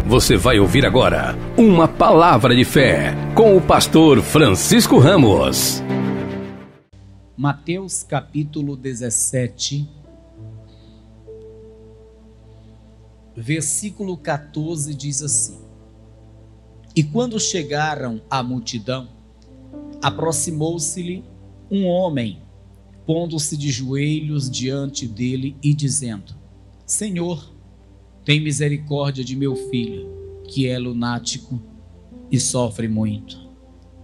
Você vai ouvir agora uma palavra de fé com o pastor Francisco Ramos. Mateus capítulo 17, versículo 14 diz assim: E quando chegaram à multidão, aproximou-se-lhe um homem, pondo-se de joelhos diante dele e dizendo: Senhor, tem misericórdia de meu filho, que é lunático e sofre muito,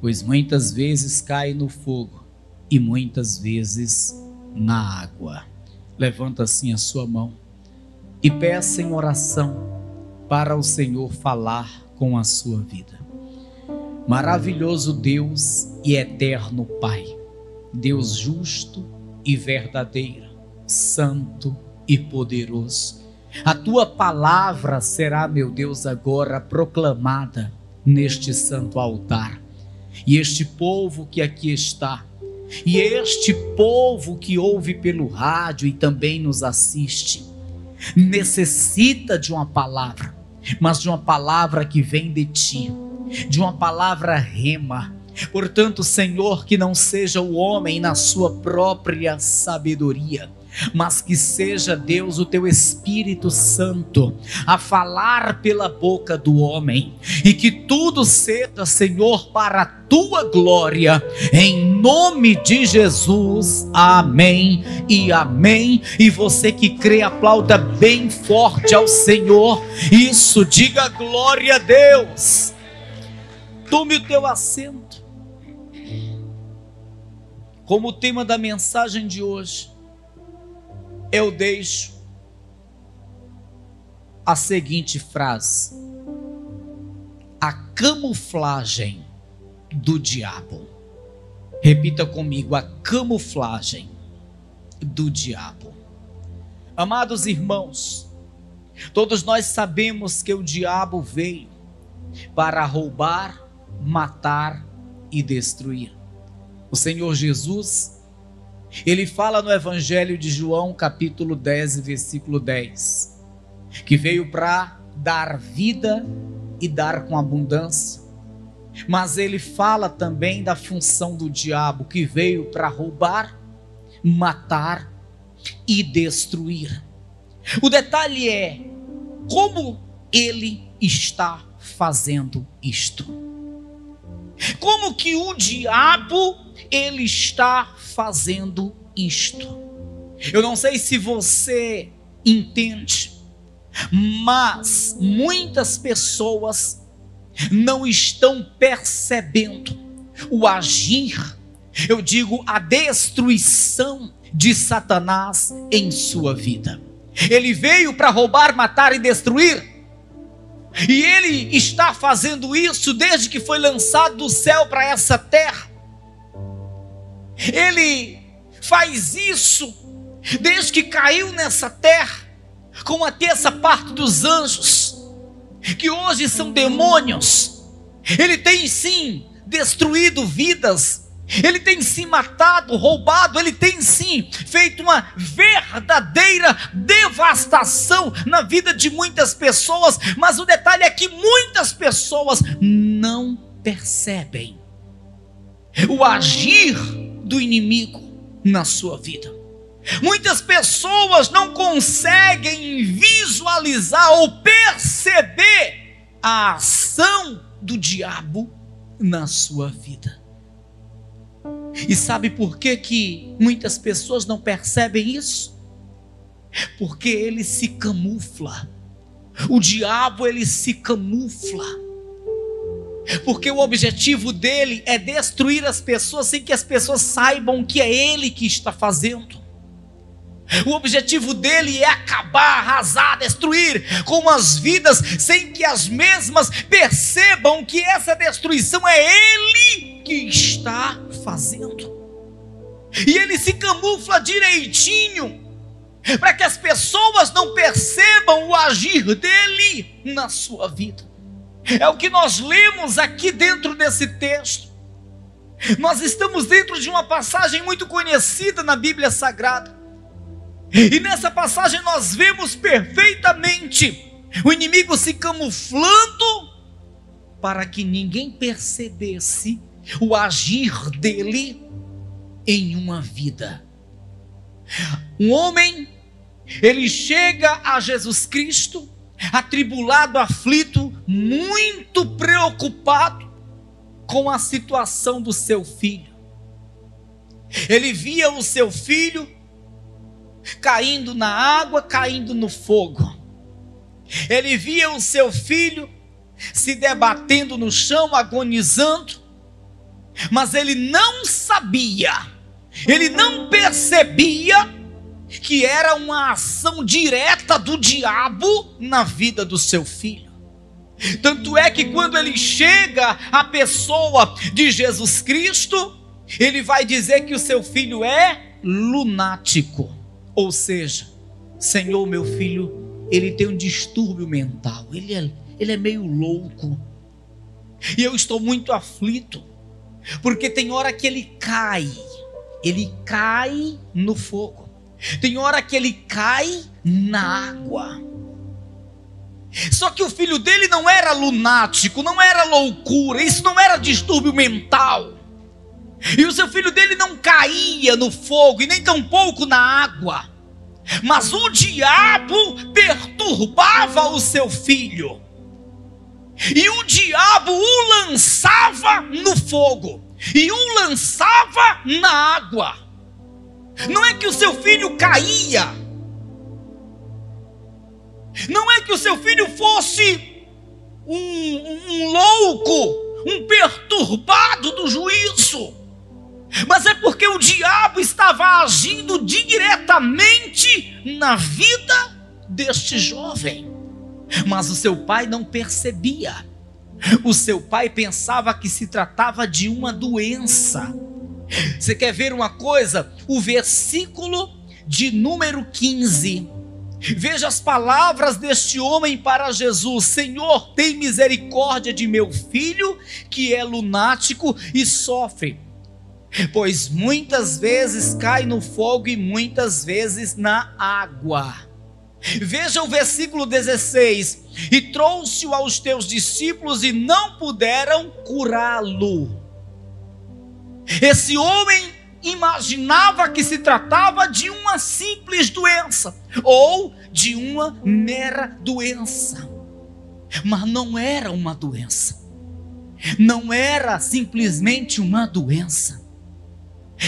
pois muitas vezes cai no fogo e muitas vezes na água. Levanta assim a sua mão e peça em oração para o Senhor falar com a sua vida. Maravilhoso Deus e eterno Pai, Deus justo e verdadeiro, santo e poderoso, a tua palavra será, meu Deus, agora proclamada neste santo altar. E este povo que aqui está, e este povo que ouve pelo rádio e também nos assiste, necessita de uma palavra, mas de uma palavra que vem de ti, de uma palavra rema. Portanto, Senhor, que não seja o homem na sua própria sabedoria, mas que seja, Deus, o teu Espírito Santo a falar pela boca do homem, e que tudo seja, Senhor, para a tua glória, em nome de Jesus, amém e amém. E você que crê, aplauda bem forte ao Senhor. Isso, diga glória a Deus. Tome o teu assento. Como o tema da mensagem de hoje, eu deixo a seguinte frase: a camuflagem do diabo. Repita comigo: a camuflagem do diabo. Amados irmãos, todos nós sabemos que o diabo veio para roubar, matar e destruir. O Senhor Jesus, ele fala no Evangelho de João, capítulo 10, versículo 10, que veio para dar vida e dar com abundância. Mas ele fala também da função do diabo, que veio para roubar, matar e destruir. O detalhe é como ele está fazendo isto. Como que o diabo ele está fazendo isto? Eu não sei se você entende, mas muitas pessoas não estão percebendo o agir, eu digo, a destruição de Satanás em sua vida. Ele veio para roubar, matar e destruir. E ele está fazendo isso desde que foi lançado do céu para essa terra. Ele faz isso desde que caiu nessa terra com uma terça parte dos anjos, que hoje são demônios. Ele tem sim destruído vidas, ele tem sim matado, roubado, ele tem sim feito uma verdadeira devastação na vida de muitas pessoas. Mas o detalhe é que muitas pessoas não percebem o agir do inimigo na sua vida. Muitas pessoas não conseguem visualizar ou perceber a ação do diabo na sua vida. E sabe por que muitas pessoas não percebem isso? Porque ele se camufla. O diabo, ele se camufla. Porque o objetivo dele é destruir as pessoas sem que as pessoas saibam que é ele que está fazendo. O objetivo dele é acabar, arrasar, destruir com as vidas, sem que as mesmas percebam que essa destruição é ele que está fazendo. E ele se camufla direitinho, para que as pessoas não percebam o agir dele na sua vida. É o que nós lemos aqui dentro desse texto. Nós estamos dentro de uma passagem muito conhecida na Bíblia Sagrada. E nessa passagem nós vemos perfeitamente o inimigo se camuflando para que ninguém percebesse o agir dele em uma vida. Um homem, ele chega a Jesus Cristo, atribulado, aflito, muito preocupado com a situação do seu filho. Ele via o seu filho caindo na água, caindo no fogo. Ele via o seu filho se debatendo no chão, agonizando, mas ele não sabia, ele não percebia que era uma ação direta do diabo na vida do seu filho. Tanto é que quando ele chega à pessoa de Jesus Cristo, ele vai dizer que o seu filho é lunático. Ou seja, Senhor, meu filho, ele tem um distúrbio mental, ele é meio louco. E eu estou muito aflito, porque tem hora que ele cai no fogo. Tem hora que ele cai na água. Só que o filho dele não era lunático, não era loucura, isso não era distúrbio mental. E o seu filho dele não caía no fogo e nem tampouco na água. Mas o diabo perturbava o seu filho. E o diabo o lançava no fogo e o lançava na água. Não é que o seu filho caía, não é que o seu filho fosse um louco, um perturbado do juízo, mas é porque o diabo estava agindo diretamente na vida deste jovem. Mas o seu pai não percebia. O seu pai pensava que se tratava de uma doença. Você quer ver uma coisa? O versículo de número 15. Veja as palavras deste homem para Jesus: Senhor, tem misericórdia de meu filho, que é lunático e sofre, pois muitas vezes cai no fogo e muitas vezes na água. Veja o versículo 16: e trouxe-o aos teus discípulos e não puderam curá-lo. Esse homem imaginava que se tratava de uma simples doença, ou de uma mera doença, mas não era uma doença, não era simplesmente uma doença,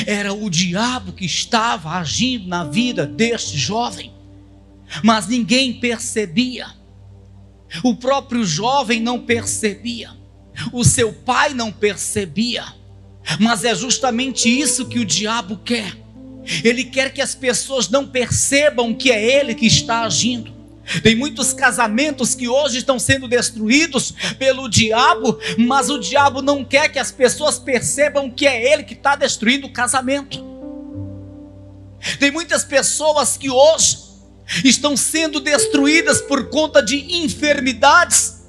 era o diabo que estava agindo na vida deste jovem. Mas ninguém percebia, o próprio jovem não percebia, o seu pai não percebia. Mas é justamente isso que o diabo quer. Ele quer que as pessoas não percebam que é ele que está agindo. Tem muitos casamentos que hoje estão sendo destruídos pelo diabo, mas o diabo não quer que as pessoas percebam que é ele que está destruindo o casamento. Tem muitas pessoas que hoje estão sendo destruídas por conta de enfermidades,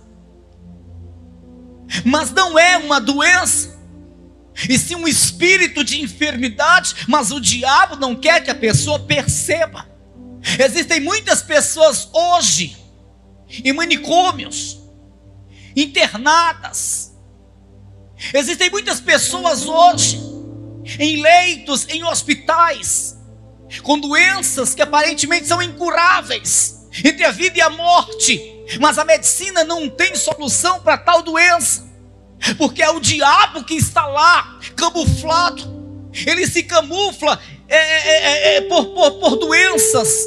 mas não é uma doença, e sim um espírito de enfermidade, mas o diabo não quer que a pessoa perceba. Existem muitas pessoas hoje em manicômios, internadas. Existem muitas pessoas hoje em leitos, em hospitais, com doenças que aparentemente são incuráveis, entre a vida e a morte, mas a medicina não tem solução para tal doença, porque é o diabo que está lá, camuflado. Ele se camufla por doenças,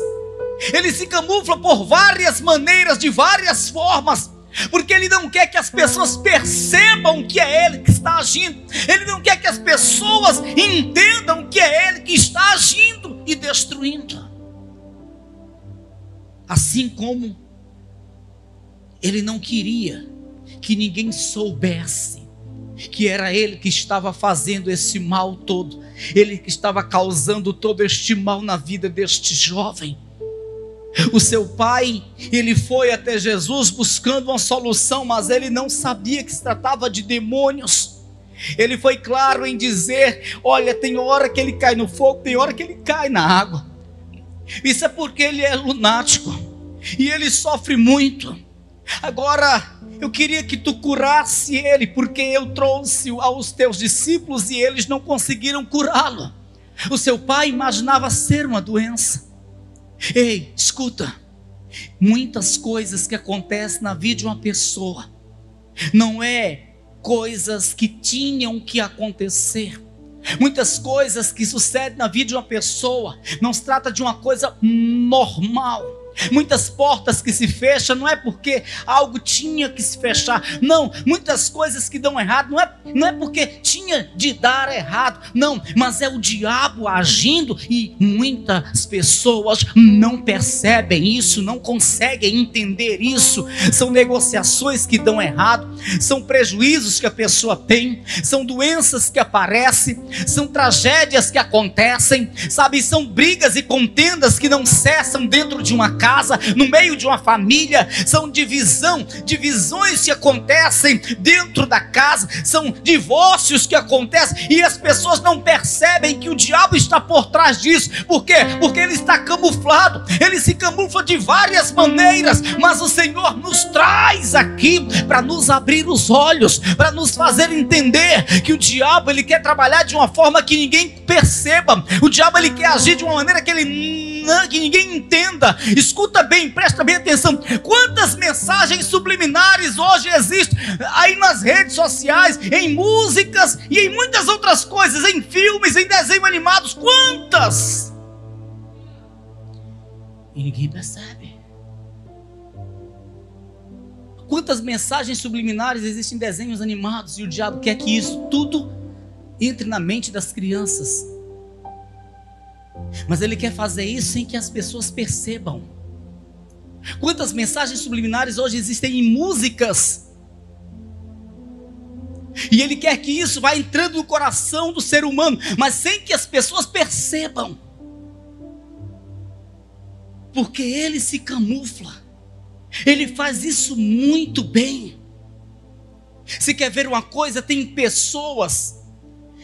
ele se camufla por várias maneiras, de várias formas, porque ele não quer que as pessoas percebam que é ele que está agindo. Ele não quer que as pessoas entendam que é ele que está agindo e destruindo. Assim como ele não queria que ninguém soubesse que era ele que estava fazendo esse mal todo, ele que estava causando todo este mal na vida deste jovem. O seu pai, ele foi até Jesus buscando uma solução, mas ele não sabia que se tratava de demônios. Ele foi claro em dizer: olha, tem hora que ele cai no fogo, tem hora que ele cai na água. Isso é porque ele é lunático e ele sofre muito. Agora, eu queria que tu curasse ele, porque eu trouxe aos teus discípulos e eles não conseguiram curá-lo. O seu pai imaginava ser uma doença. Ei, escuta, muitas coisas que acontecem na vida de uma pessoa, não é coisas que tinham que acontecer. Muitas coisas que sucedem na vida de uma pessoa, não se trata de uma coisa normal. Muitas portas que se fecham, não é porque algo tinha que se fechar, não. Muitas coisas que dão errado, não é porque tinha de dar errado, não. Mas é o diabo agindo e muitas pessoas não percebem isso, não conseguem entender isso. São negociações que dão errado, são prejuízos que a pessoa tem, são doenças que aparecem, são tragédias que acontecem, sabe? São brigas e contendas que não cessam dentro de uma casa, no meio de uma família. São divisões que acontecem dentro da casa, são divórcios que acontecem e as pessoas não percebem que o diabo está por trás disso. Por quê? Porque ele está camuflado, ele se camufla de várias maneiras, mas o Senhor nos traz aqui para nos abrir os olhos, para nos fazer entender que o diabo, ele quer trabalhar de uma forma que ninguém perceba. O diabo, ele quer agir de uma maneira que ninguém entenda. Escuta bem, presta bem atenção. Quantas mensagens subliminares hoje existem aí nas redes sociais, em músicas e em muitas outras coisas, em filmes, em desenhos animados, quantas? E ninguém percebe. Quantas mensagens subliminares existem em desenhos animados e o diabo quer que isso tudo entre na mente das crianças. Mas ele quer fazer isso sem que as pessoas percebam. Quantas mensagens subliminares hoje existem em músicas, e ele quer que isso vá entrando no coração do ser humano, mas sem que as pessoas percebam, porque ele se camufla. Ele faz isso muito bem. Se quer ver uma coisa, tem pessoas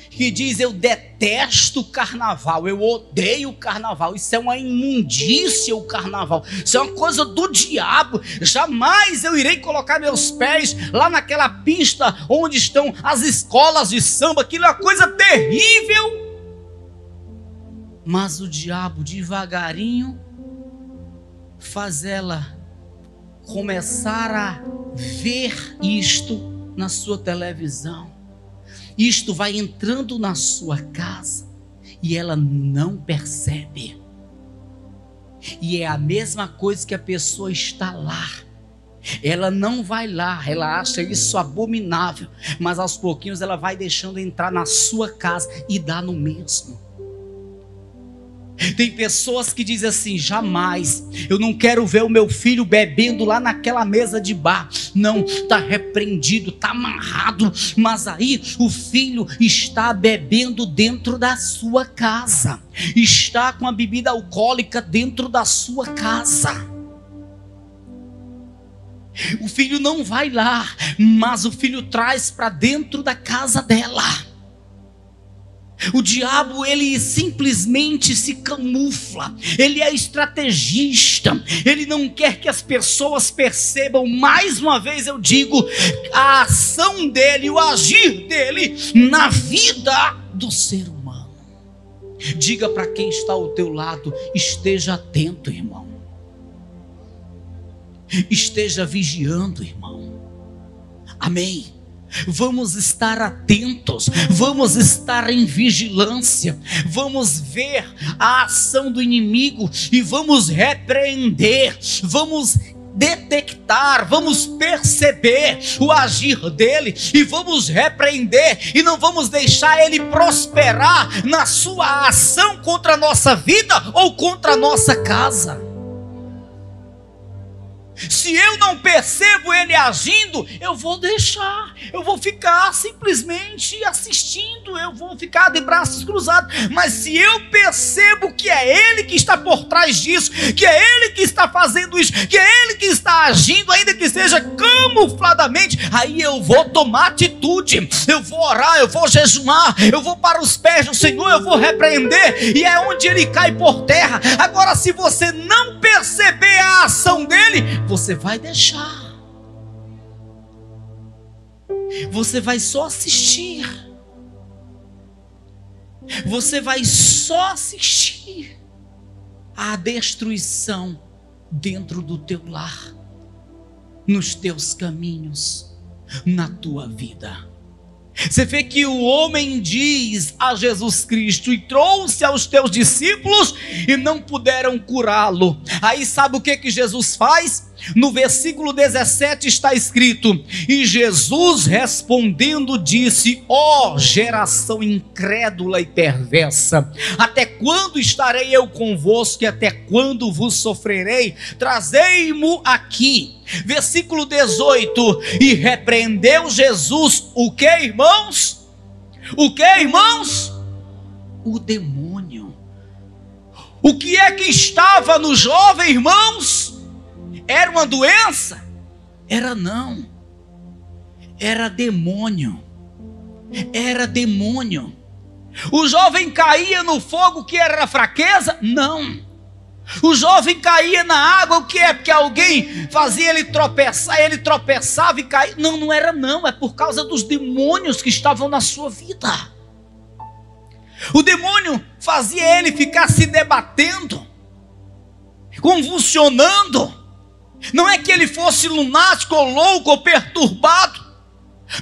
que diz: eu detesto o carnaval, eu odeio o carnaval, isso é uma imundícia o carnaval, isso é uma coisa do diabo, jamais eu irei colocar meus pés lá naquela pista onde estão as escolas de samba, aquilo é uma coisa terrível. Mas o diabo devagarinho faz ela começar a ver isto na sua televisão. Isto vai entrando na sua casa e ela não percebe. E é a mesma coisa que a pessoa está lá. Ela não vai lá, ela acha isso abominável, mas aos pouquinhos ela vai deixando entrar na sua casa e dá no mesmo. Tem pessoas que dizem assim: jamais, eu não quero ver o meu filho bebendo lá naquela mesa de bar. Não, está repreendido, está amarrado. Mas aí o filho está bebendo dentro da sua casa, está com a bebida alcoólica dentro da sua casa. O filho não vai lá, mas o filho traz para dentro da casa dela. O diabo, ele simplesmente se camufla, ele é estrategista, ele não quer que as pessoas percebam. Mais uma vez eu digo, a ação dele, o agir dele na vida do ser humano. Diga para quem está ao teu lado: esteja atento, irmão. Esteja vigiando, irmão. Amém? Vamos estar atentos, vamos estar em vigilância, vamos ver a ação do inimigo e vamos repreender, vamos detectar, vamos perceber o agir dele e vamos repreender, e não vamos deixar ele prosperar na sua ação contra a nossa vida ou contra a nossa casa. Se eu não percebo ele agindo, eu vou deixar, eu vou ficar simplesmente assistindo, eu vou ficar de braços cruzados. Mas se eu percebo que é ele que está por trás disso, que é ele que está fazendo isso, que é ele que está agindo, ainda que seja camufladamente, aí eu vou tomar atitude, eu vou orar, eu vou jejuar, eu vou para os pés do Senhor, eu vou repreender, e é onde ele cai por terra. Agora, se você não perceber a ação dele, você vai deixar. Você vai só assistir. Você vai só assistir à destruição dentro do teu lar, nos teus caminhos, na tua vida. Você vê que o homem diz a Jesus Cristo: e trouxe aos teus discípulos e não puderam curá-lo. Aí sabe o que Jesus faz? No versículo 17 está escrito: e Jesus respondendo disse: ó geração incrédula e perversa, até quando estarei eu convosco e até quando vos sofrerei? Trazei-mo aqui. Versículo 18: e repreendeu Jesus o que, irmãos? O que, irmãos? O demônio. O que é que estava no jovem, irmãos? Era uma doença? Era não. Era demônio. Era demônio. O jovem caía no fogo, que era fraqueza? Não. O jovem caía na água, o que é? Porque alguém fazia ele tropeçar, ele tropeçava e caía. Não, não era não, é por causa dos demônios que estavam na sua vida. O demônio fazia ele ficar se debatendo, convulsionando. Não é que ele fosse lunático ou louco ou perturbado.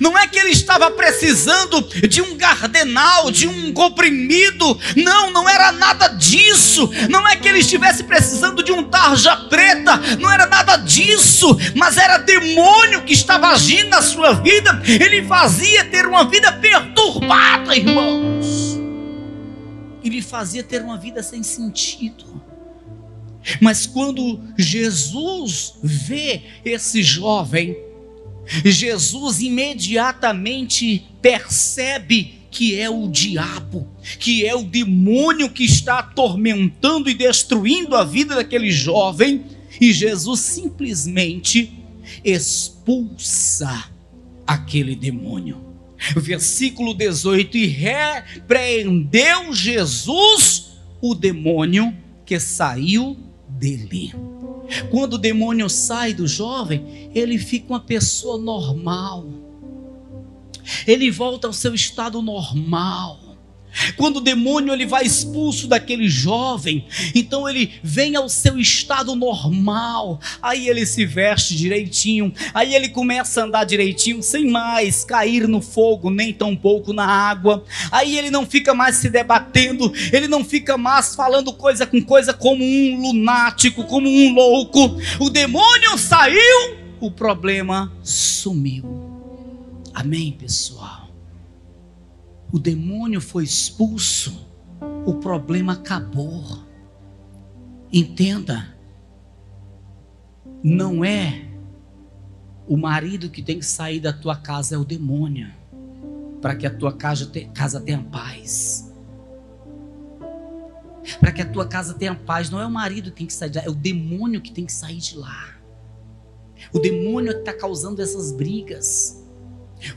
Não é que ele estava precisando de um gardenal, de um comprimido. Não, não era nada disso. Não é que ele estivesse precisando de um tarja preta. Não era nada disso. Mas era demônio que estava agindo na sua vida. Ele fazia ter uma vida perturbada, irmãos. Ele fazia ter uma vida sem sentido. Mas quando Jesus vê esse jovem, Jesus imediatamente percebe que é o diabo, que é o demônio que está atormentando e destruindo a vida daquele jovem, e Jesus simplesmente expulsa aquele demônio. Versículo 18: e repreendeu Jesus o demônio que saiu dele. Quando o demônio sai do jovem, ele fica uma pessoa normal. Ele volta ao seu estado normal. Quando o demônio ele vai expulso daquele jovem, então ele vem ao seu estado normal. Aí ele se veste direitinho, aí ele começa a andar direitinho, sem mais cair no fogo, nem tão pouco na água. Aí ele não fica mais se debatendo, ele não fica mais falando coisa com coisa como um lunático, como um louco. O demônio saiu, o problema sumiu. Amém, pessoal? O demônio foi expulso, o problema acabou. Entenda, não é o marido que tem que sair da tua casa, é o demônio, para que a tua casa tenha paz. Para que a tua casa tenha paz, não é o marido que tem que sair de lá, é o demônio que tem que sair de lá. O demônio é que está causando essas brigas.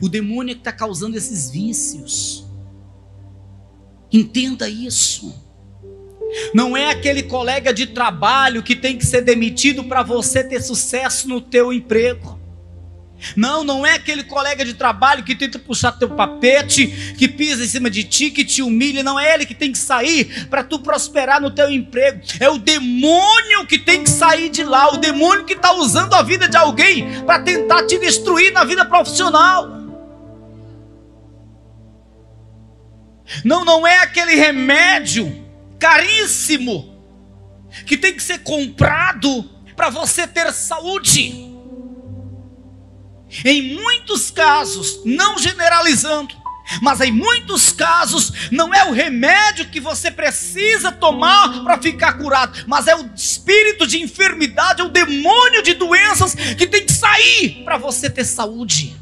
O demônio é que está causando esses vícios. Entenda isso. Não é aquele colega de trabalho que tem que ser demitido para você ter sucesso no teu emprego. Não, não é aquele colega de trabalho que tenta puxar teu papete, que pisa em cima de ti, que te humilha. Não é ele que tem que sair para tu prosperar no teu emprego. É o demônio que tem que sair de lá. O demônio que está usando a vida de alguém para tentar te destruir na vida profissional. Não, não é aquele remédio caríssimo que tem que ser comprado para você ter saúde. Em muitos casos, não generalizando, mas em muitos casos não é o remédio que você precisa tomar para ficar curado, mas é o espírito de enfermidade, é o demônio de doenças que tem que sair para você ter saúde.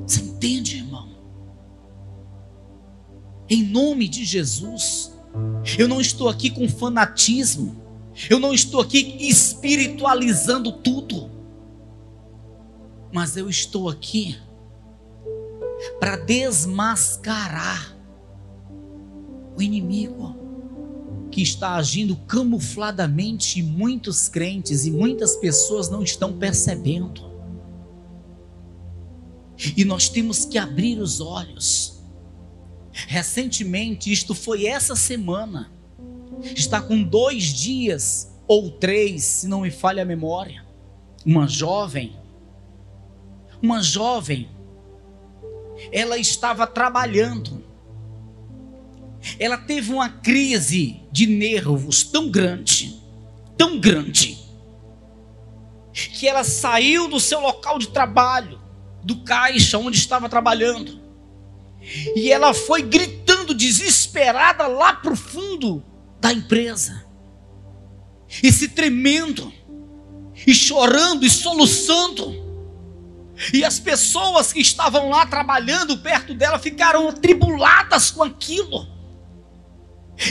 Você entende, irmão? Em nome de Jesus, eu não estou aqui com fanatismo, eu não estou aqui espiritualizando tudo, mas eu estou aqui para desmascarar o inimigo que está agindo camufladamente, e muitos crentes e muitas pessoas não estão percebendo. E nós temos que abrir os olhos. Recentemente, isto foi essa semana, está com 2 dias ou 3, se não me falha a memória, uma jovem, ela estava trabalhando, ela teve uma crise de nervos tão grande, que ela saiu do seu local de trabalho, do caixa onde estava trabalhando, e ela foi gritando desesperada lá para o fundo da empresa, e se tremendo, e chorando, e soluçando. E as pessoas que estavam lá trabalhando perto dela ficaram atribuladas com aquilo.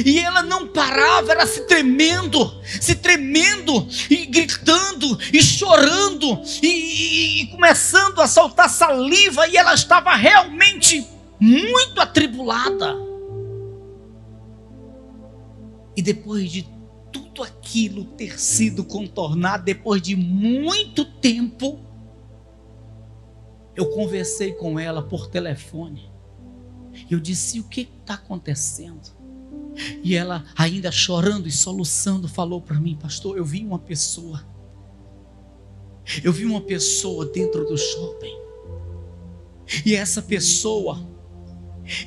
E ela não parava, era se tremendo, e gritando, e chorando, e começando a soltar saliva, e ela estava realmente muito atribulada. E depois de tudo aquilo ter sido contornado, depois de muito tempo, eu conversei com ela por telefone. Eu disse: o que está acontecendo? E ela, ainda chorando e soluçando, falou para mim: pastor, eu vi uma pessoa dentro do shopping, e essa pessoa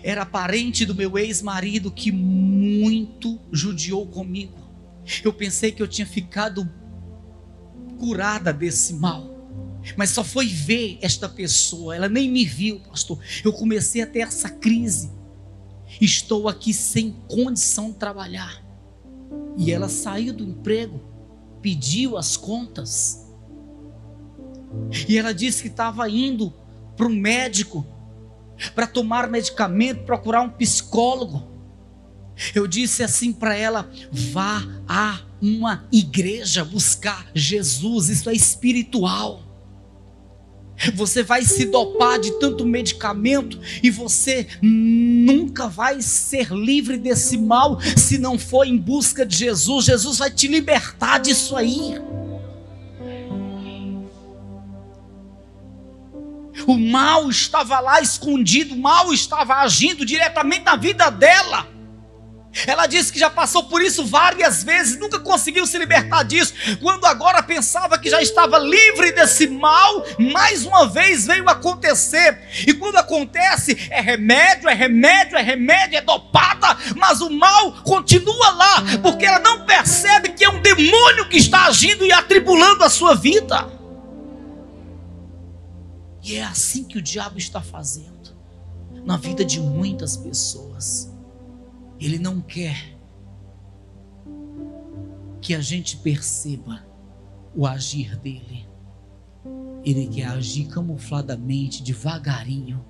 era parente do meu ex-marido, que muito judiou comigo. Eu pensei que eu tinha ficado curada desse mal, mas só foi ver esta pessoa, ela nem me viu, pastor. Eu comecei a ter essa crise, estou aqui sem condição de trabalhar. E ela saiu do emprego, pediu as contas, e ela disse que estava indo para um médico para tomar medicamento, procurar um psicólogo. Eu disse assim para ela: vá a uma igreja buscar Jesus, isso é espiritual. Você vai se dopar de tanto medicamento e você nunca vai ser livre desse mal se não for em busca de Jesus. Jesus vai te libertar disso aí. O mal estava lá escondido, o mal estava agindo diretamente na vida dela. Ela disse que já passou por isso várias vezes, nunca conseguiu se libertar disso. Quando agora pensava que já estava livre desse mal, mais uma vez veio acontecer. E quando acontece, é remédio, é dopada, mas o mal continua lá, porque ela não percebe que é um demônio que está agindo e atribulando a sua vida. E é assim que o diabo está fazendo na vida de muitas pessoas. Ele não quer que a gente perceba o agir dele. Ele quer agir camufladamente, devagarinho,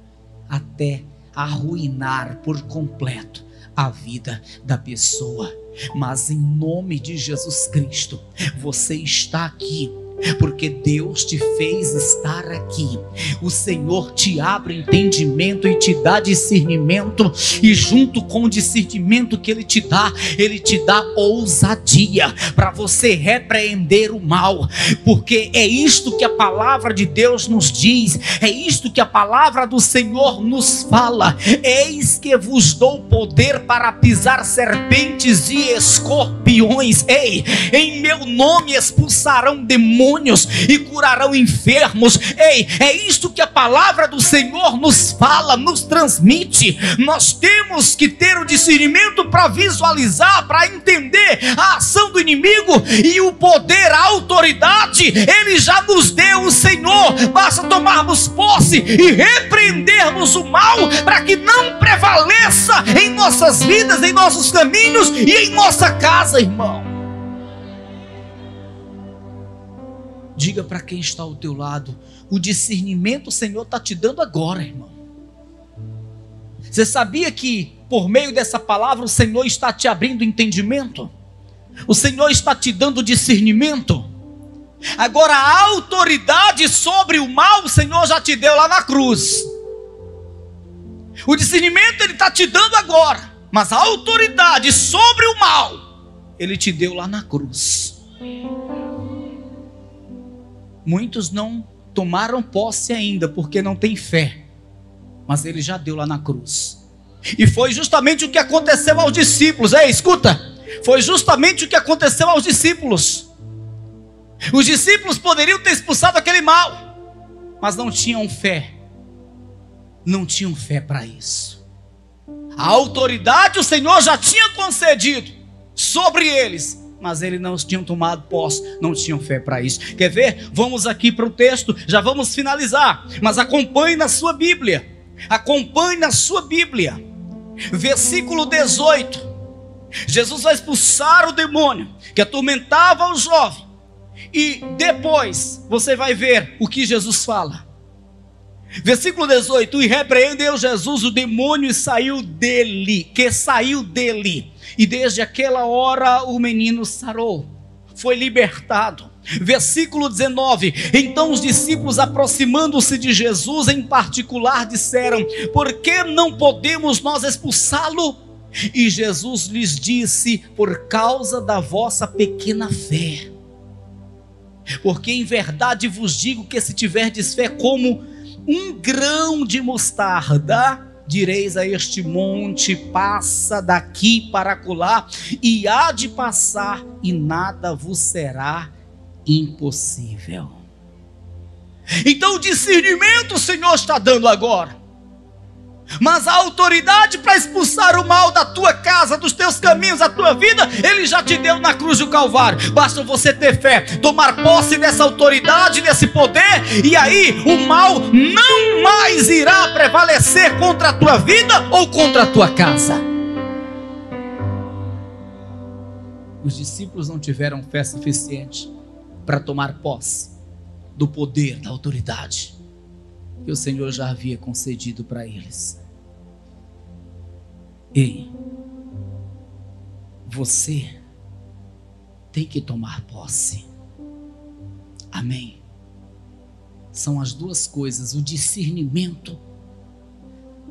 até arruinar por completo a vida da pessoa. Mas em nome de Jesus Cristo, você está aqui porque Deus te fez estar aqui. O Senhor te abre entendimento e te dá discernimento, e junto com o discernimento que Ele te dá ousadia para você repreender o mal, porque é isto que a palavra de Deus nos diz, é isto que a palavra do Senhor nos fala: eis que vos dou poder para pisar serpentes e escorpiões, em meu nome expulsarão demônios e curarão enfermos. É isto que a palavra do Senhor nos fala, nos transmite. Nós temos que ter o discernimento para visualizar, para entender a ação do inimigo, e o poder, a autoridade, Ele já nos deu. O Senhor, basta tomarmos posse e repreendermos o mal, para que não prevaleça em nossas vidas, em nossos caminhos e em nossa casa, irmão. Diga para quem está ao teu lado: o discernimento o Senhor está te dando agora, irmão. Você sabia que por meio dessa palavra o Senhor está te abrindo entendimento? O Senhor está te dando discernimento. Agora, a autoridade sobre o mal o Senhor já te deu lá na cruz. O discernimento Ele está te dando agora, mas a autoridade sobre o mal Ele te deu lá na cruz. Muitos não tomaram posse ainda, porque não tem fé, mas ele já deu lá na cruz. E foi justamente o que aconteceu aos discípulos. Escuta, foi justamente o que aconteceu aos discípulos. Os discípulos poderiam ter expulsado aquele mal, mas não tinham fé. Não tinham fé para isso. A autoridade o Senhor já tinha concedido sobre eles, mas eles não tinham tomado posse, não tinham fé para isso. Quer ver? Vamos aqui para o texto, já vamos finalizar, mas acompanhe na sua Bíblia. Acompanhe na sua Bíblia. Versículo 18. Jesus vai expulsar o demônio que atormentava o jovem. E depois você vai ver o que Jesus fala. Versículo 18: e repreendeu Jesus o demônio e saiu dele, e desde aquela hora o menino sarou, foi libertado. Versículo 19: então os discípulos, aproximando-se de Jesus em particular, disseram: por que não podemos nós expulsá-lo? E Jesus lhes disse: por causa da vossa pequena fé. Porque em verdade vos digo que se tiverdes fé como um grão de mostarda, direis a este monte: passa daqui para acolá, e há de passar, e nada vos será impossível. Então o discernimento o Senhor está dando agora, mas a autoridade para expulsar o mal da tua casa, dos teus caminhos, da tua vida, Ele já te deu na cruz do Calvário. Basta você ter fé, tomar posse dessa autoridade, desse poder, e aí o mal não mais irá prevalecer contra a tua vida ou contra a tua casa. Os discípulos não tiveram fé suficiente para tomar posse do poder, da autoridade que o Senhor já havia concedido para eles. Ei, você tem que tomar posse. Amém? São as duas coisas: o discernimento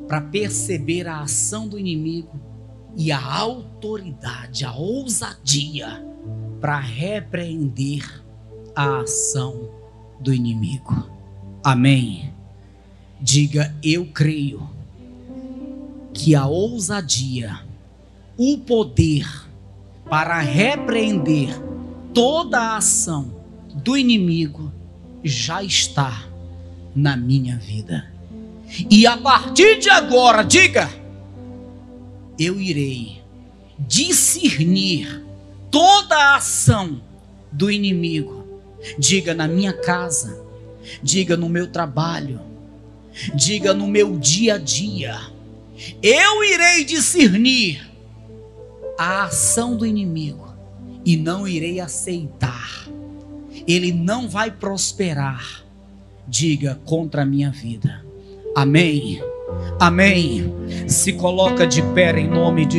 para perceber a ação do inimigo e a autoridade, a ousadia para repreender a ação do inimigo. Amém? Diga: eu creio que a ousadia, o poder para repreender toda a ação do inimigo já está na minha vida. E a partir de agora, diga: eu irei discernir toda a ação do inimigo. Diga: na minha casa, diga: no meu trabalho, diga: no meu dia a dia, eu irei discernir a ação do inimigo e não irei aceitar. Ele não vai prosperar, diga, contra a minha vida. Amém? Amém? Se coloca de pé em nome de Jesus.